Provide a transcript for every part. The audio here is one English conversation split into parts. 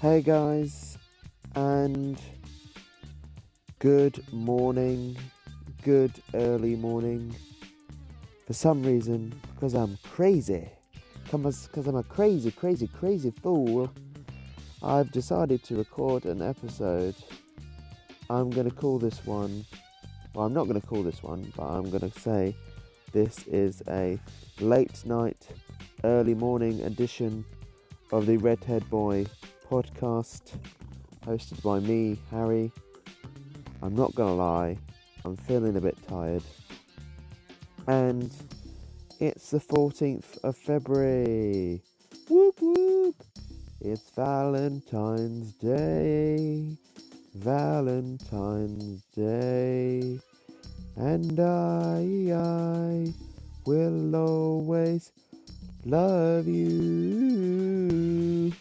Hey guys, and good morning, good early morning. For some reason, because I'm crazy, because I'm a crazy fool, I've decided to record an episode. I'm going to call this one, well, I'm not going to call this one, but I'm going to say this is a late night, early morning edition of the Redhead Boy podcast, hosted by me, Harry. I'm not gonna lie, I'm feeling a bit tired. And it's the 14th of February. Whoop whoop! It's Valentine's Day. Valentine's Day. And I will always love you.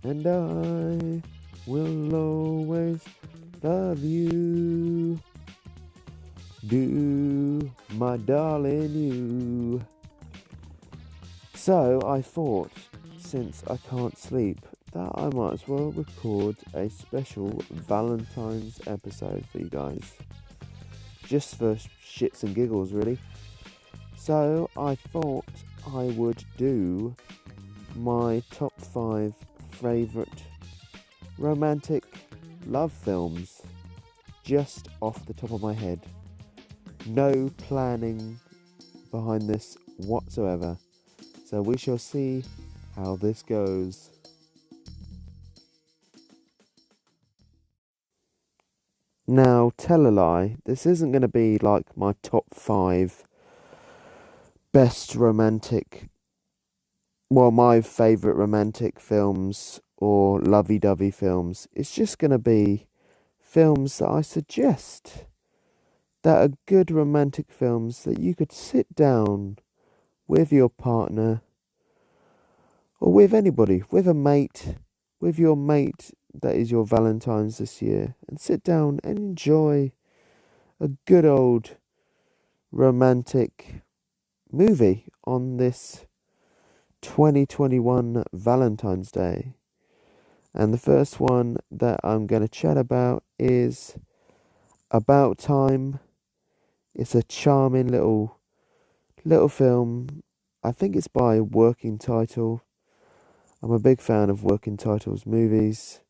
And I will always love you. Do, my darling, you. So I thought, since I can't sleep, that I might as well record a special Valentine's episode for you guys. Just for shits and giggles, really. So I thought I would do my top 5 favourite romantic love films just off the top of my head. No planning behind this whatsoever. So we shall see how this goes. Now, tell a lie, this isn't going to be like my top 5 best romantic, well, my favourite romantic films or lovey-dovey films. It's just going to be films that I suggest that are good romantic films that you could sit down with your partner or with anybody, with a mate, with your mate that is your Valentine's this year, and sit down and enjoy a good old romantic movie on this 2021 Valentine's Day. And the first one that I'm going to chat about is About Time. It's a charming little film. I think it's by Working Title. I'm a big fan of Working Title's movies.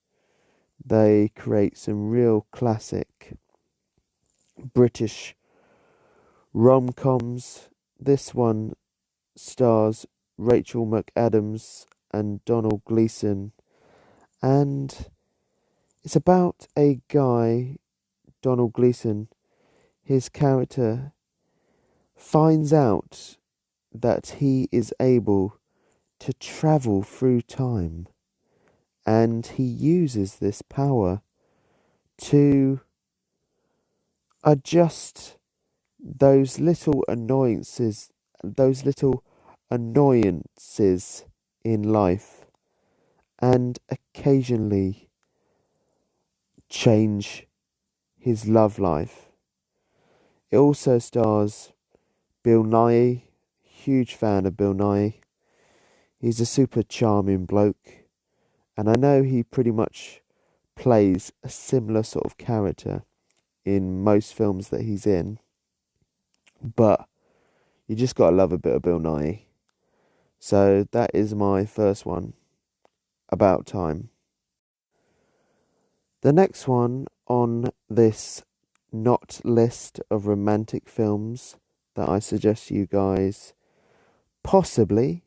They create some real classic British rom-coms. This one stars Rachel McAdams and Donald Gleeson, and it's about a guy, Donald Gleeson. His character finds out that he is able to travel through time, and he uses this power to adjust those little annoyances in life, and occasionally change his love life. It also stars Bill Nighy. Huge fan of Bill Nighy. He's a super charming bloke, and I know he pretty much plays a similar sort of character in most films that he's in, but you just gotta love a bit of Bill Nighy. So that is my first one, About Time. The next one on this not list of romantic films that I suggest you guys possibly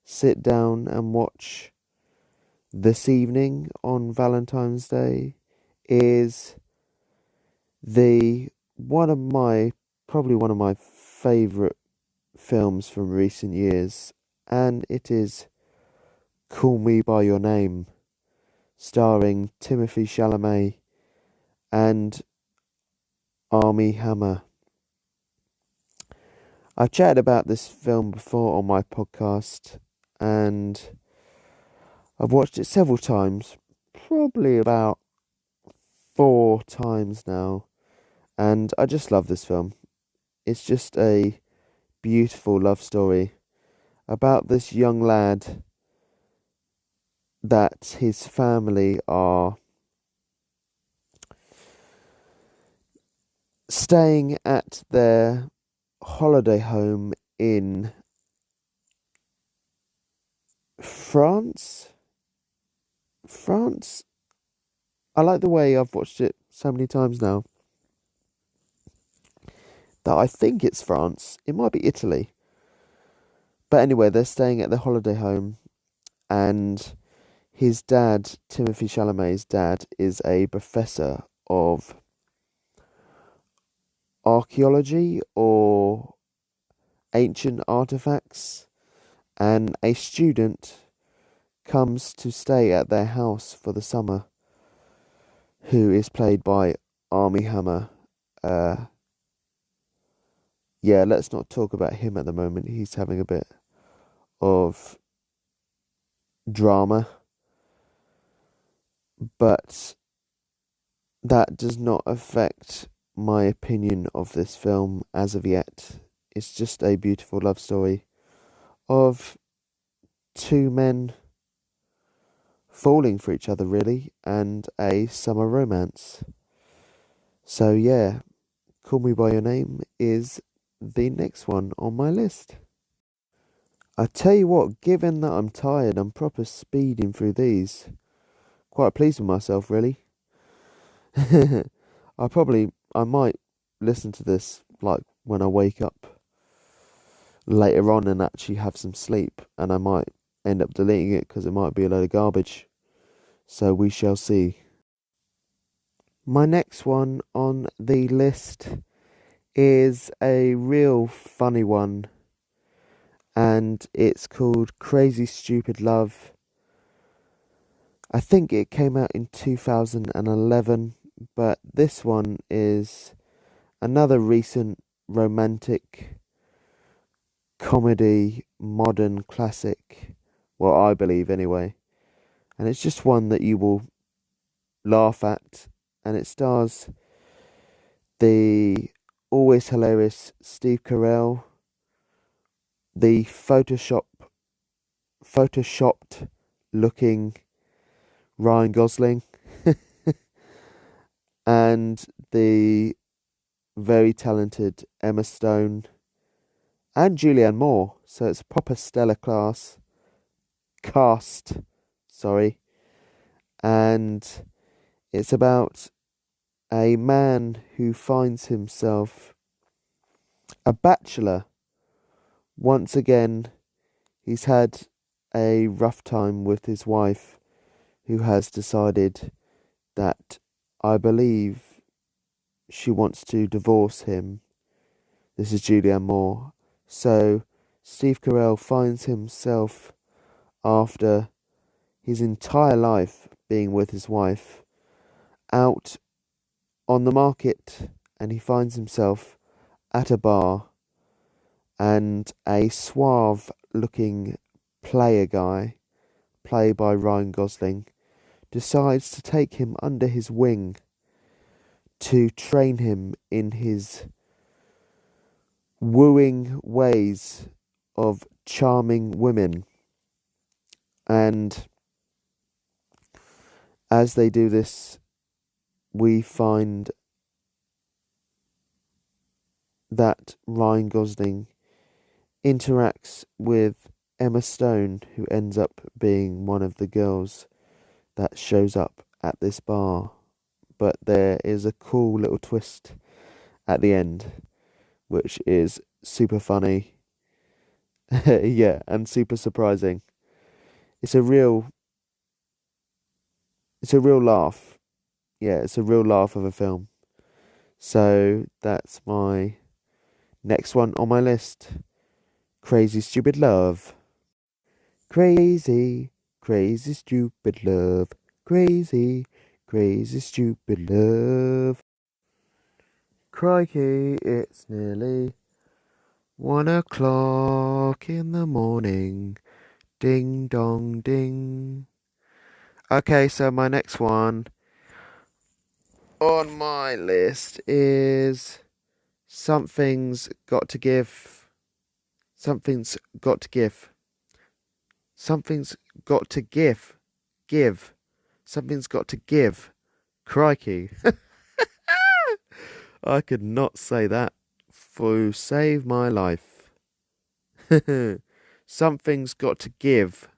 sit down and watch this evening on Valentine's Day is probably one of my favourite films from recent years, and it is Call Me By Your Name, starring Timothy Chalamet and Armie Hammer. I've chatted about this film before on my podcast, and I've watched it several times, probably about 4 times now, and I just love this film. It's just a beautiful love story about this young lad that his family are staying at their holiday home in France. France? I like the way I've watched it so many times now that I think it's France. It might be Italy. But anyway, they're staying at their holiday home, and his dad, Timothy Chalamet's dad, is a professor of archaeology or ancient artifacts, and a student comes to stay at their house for the summer, who is played by Armie Hammer. Yeah, let's not talk about him at the moment. He's having a bit of drama, but that does not affect my opinion of this film as of yet. It's just a beautiful love story of two men falling for each other, really, and a summer romance. So, yeah, Call Me By Your Name is the next one on my list. I tell you what, given that I'm tired, I'm proper speeding through these. Quite pleased with myself, really. I might listen to this like when I wake up later on and actually have some sleep, and I might end up deleting it because it might be a load of garbage. So we shall see. My next one on the list is a real funny one, and it's called Crazy Stupid Love. I think it came out in 2011, but this one is another recent romantic comedy modern classic. Well, I believe anyway. And it's just one that you will laugh at, and it stars the always hilarious Steve Carell, the photoshopped looking Ryan Gosling, and the very talented Emma Stone and Julianne Moore. So it's a proper stellar cast, sorry. And it's about a man who finds himself a bachelor. Once again, he's had a rough time with his wife, who has decided that, I believe, she wants to divorce him. This is Julianne Moore. So Steve Carell finds himself, after his entire life being with his wife, out on the market, and he finds himself at a bar, and a suave looking player guy, played by Ryan Gosling, decides to take him under his wing to train him in his wooing ways of charming women. And as they do this, we find that Ryan Gosling interacts with Emma Stone, who ends up being one of the girls that shows up at this bar. But there is a cool little twist at the end, which is super funny. Yeah, and super surprising. It's a real laugh. Yeah, it's a real laugh of a film. So that's my next one on my list. Crazy Stupid Love. Crazy, crazy stupid love. Crazy, crazy stupid love. Crikey, it's nearly 1 o'clock in the morning. Ding dong ding. Okay, so my next one on my list is Something's Got to Give. Something's Got to Give. Something's Got to Give. give. Something's got to give. Crikey. I could not say that for save my life. Something's got to give.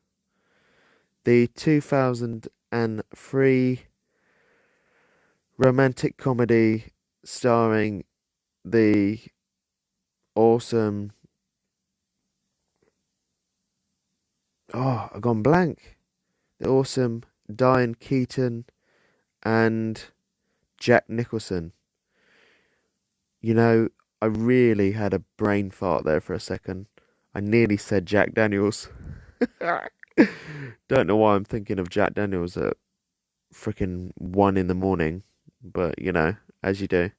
The 2003 romantic comedy starring the awesome... Oh, I've gone blank. The awesome Diane Keaton and Jack Nicholson. You know, I really had a brain fart there for a second. I nearly said Jack Daniels. Don't know why I'm thinking of Jack Daniels at freaking 1 in the morning, but you know, as you do.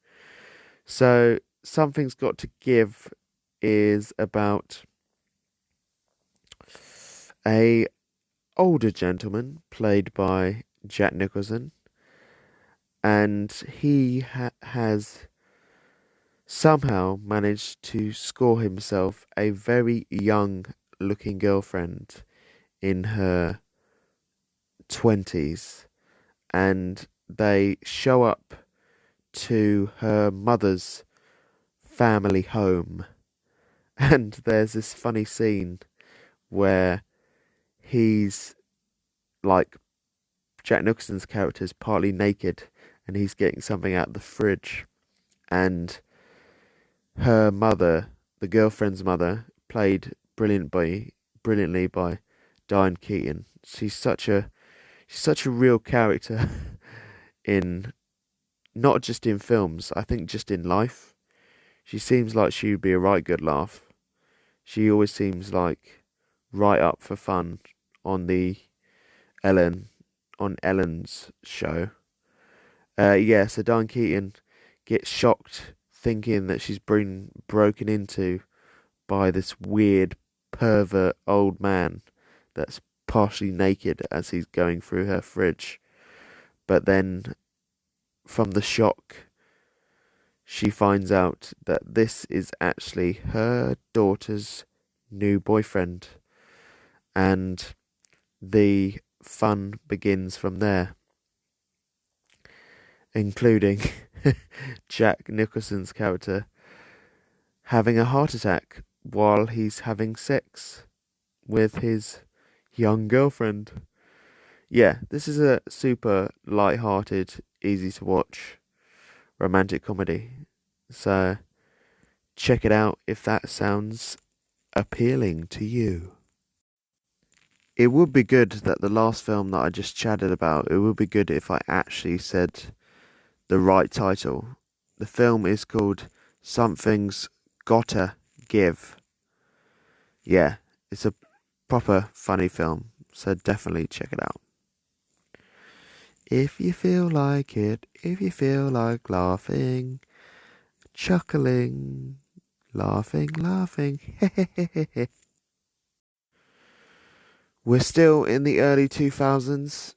So, Something's Got to Give is about a older gentleman played by Jack Nicholson, and he has somehow managed to score himself a very young looking girlfriend in her 20s, and they show up to her mother's family home, and there's this funny scene where he's like, Jack Nicholson's character is partly naked and he's getting something out of the fridge, and her mother, the girlfriend's mother, played brilliantly by Diane Keaton. She's such a real character in, not just in films, I think just in life. She seems like she would be a right good laugh. She always seems like right up for fun on the Ellen's show. So Diane Keaton gets shocked thinking that she's been broken into by this weird pervert old man that's partially naked as he's going through her fridge. But then from the shock, she finds out that this is actually her daughter's new boyfriend, and the fun begins from there, including Jack Nicholson's character having a heart attack while he's having sex with his young girlfriend. Yeah, this is a super light-hearted, easy to watch romantic comedy. So check it out if that sounds appealing to you. It would be good that the last film that I just chatted about, it would be good if I actually said the right title. The film is called Something's Gotta Give. Yeah, it's a proper funny film, so definitely check it out. If you feel like it, if you feel like laughing, chuckling, laughing. We're still in the early 2000s,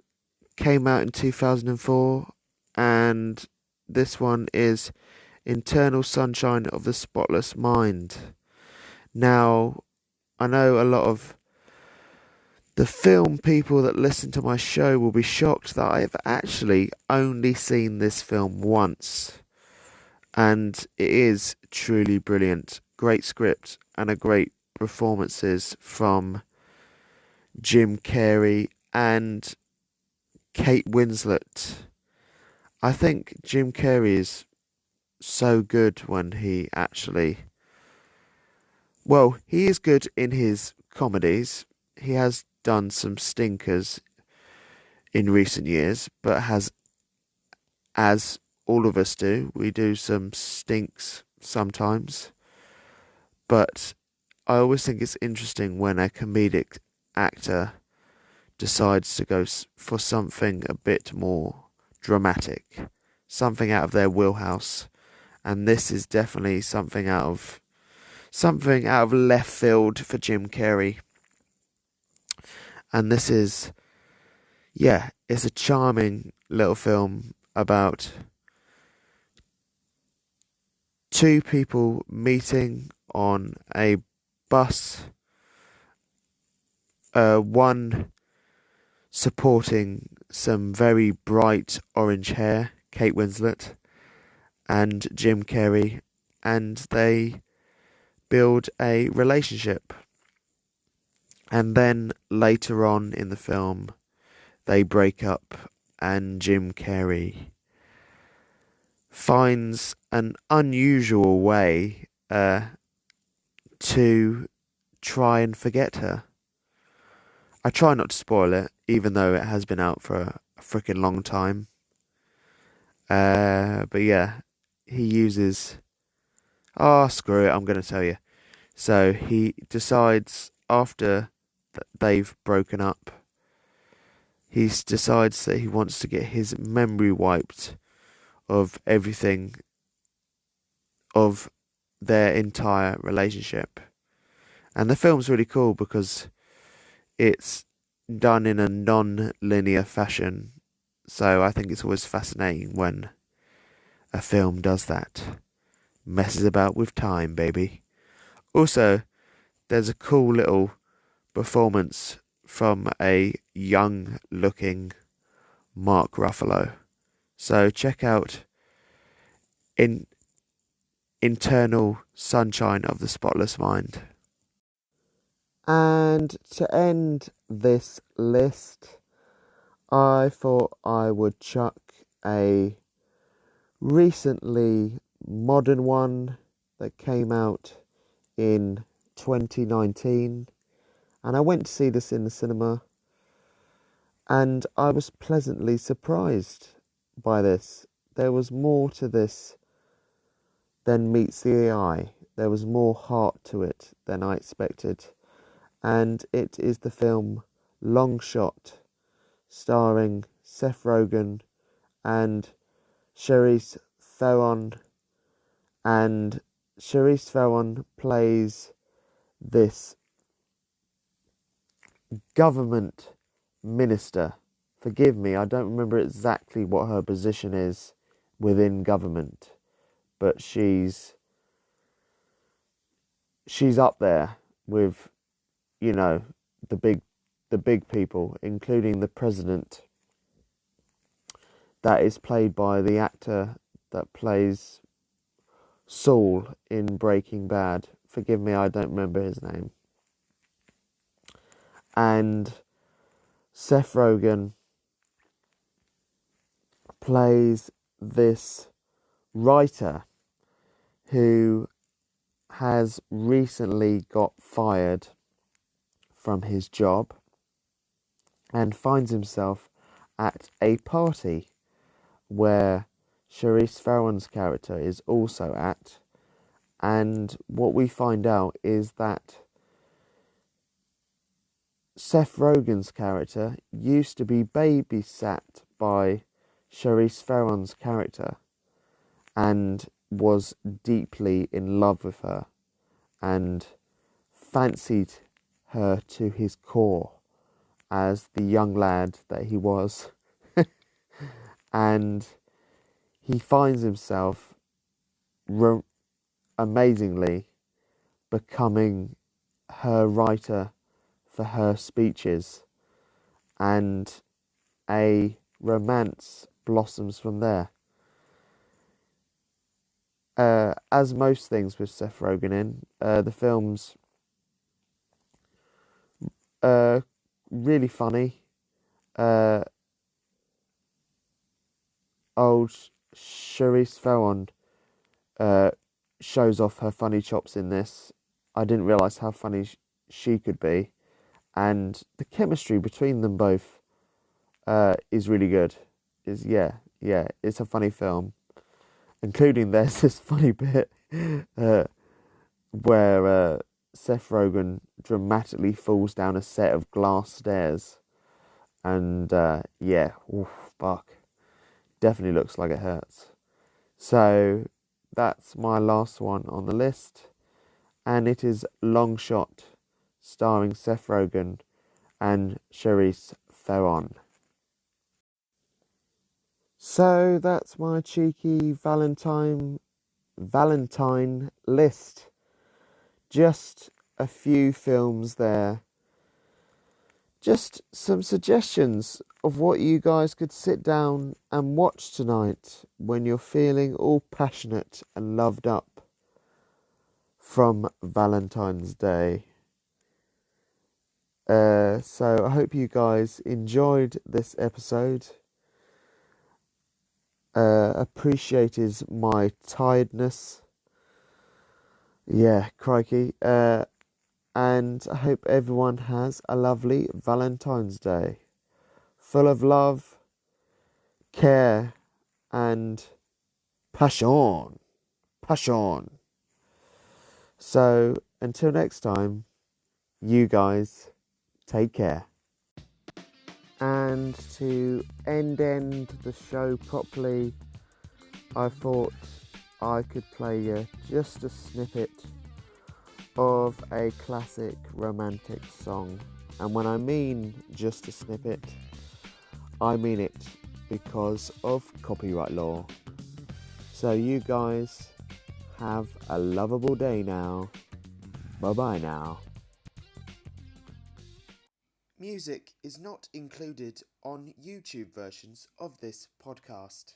came out in 2004, and this one is Eternal Sunshine of the Spotless Mind. Now, I know a lot of the film people that listen to my show will be shocked that I've actually only seen this film once. And it is truly brilliant. Great script and a great performances from Jim Carrey and Kate Winslet. I think Jim Carrey is so good when he actually... Well, he is good in his comedies. He has done some stinkers in recent years, but has, as all of us do, we do some stinks sometimes. But I always think it's interesting when a comedic actor decides to go for something a bit more dramatic, something out of their wheelhouse, and this is definitely something out of left field for Jim Carrey. And this is, yeah, it's a charming little film about two people meeting on a bus. One supporting some very bright orange hair, Kate Winslet and Jim Carrey, and they build a relationship. And then later on in the film, they break up, and Jim Carrey finds an unusual way to try and forget her. I try not to spoil it, even though it has been out for a freaking long time. But yeah, he uses. Oh, screw it, I'm going to tell you. So he decides after they've broken up, he decides that he wants to get his memory wiped of everything of their entire relationship. And the film's really cool because it's done in a non-linear fashion. So I think it's always fascinating when a film does that. Messes about with time, baby. Also, there's a cool little performance from a young-looking Mark Ruffalo. So check out Internal Sunshine of the Spotless Mind. And to end this list, I thought I would chuck a recently modern one that came out in 2019, and I went to see this in the cinema, and I was pleasantly surprised by this. There was more to this than meets the eye. There was more heart to it than I expected, and it is the film Long Shot, starring Seth Rogen and Charlize Theron. And Charlize Theron plays this government minister. Forgive me, I don't remember exactly what her position is within government, but she's up there with, you know, the big people, including the president. That is played by the actor that plays Saul in Breaking Bad. Forgive me, I don't remember his name. And Seth Rogen plays this writer who has recently got fired from his job and finds himself at a party where Charlize Theron's character is also at. And what we find out is that Seth Rogen's character used to be babysat by Charlize Theron's character and was deeply in love with her and fancied her to his core as the young lad that he was. And he finds himself amazingly becoming her writer for her speeches, and a romance blossoms from there. As most things with Seth Rogen in, the film's really funny. Old Charlize Theron shows off her funny chops in this. I didn't realise how funny she could be, and the chemistry between them both is really good. It's a funny film, including there's this funny bit where Seth Rogen dramatically falls down a set of glass stairs, and fuck, definitely looks like it hurts. So that's my last one on the list, and it is Long Shot, starring Seth Rogen and Charlize Theron. So that's my cheeky Valentine list. Just a few films there, just some suggestions of what you guys could sit down and watch tonight when you're feeling all passionate and loved up from Valentine's Day. So I hope you guys enjoyed this episode. Appreciated my tiredness. Yeah, crikey. And I hope everyone has a lovely Valentine's Day, full of love, care, and passion. Passion. So until next time, you guys take care. And to end the show properly, I thought I could play you just a snippet of a classic romantic song. And when I mean just a snippet, I mean it because of copyright law. So you guys have a lovable day now. Bye-bye now. Music is not included on YouTube versions of this podcast.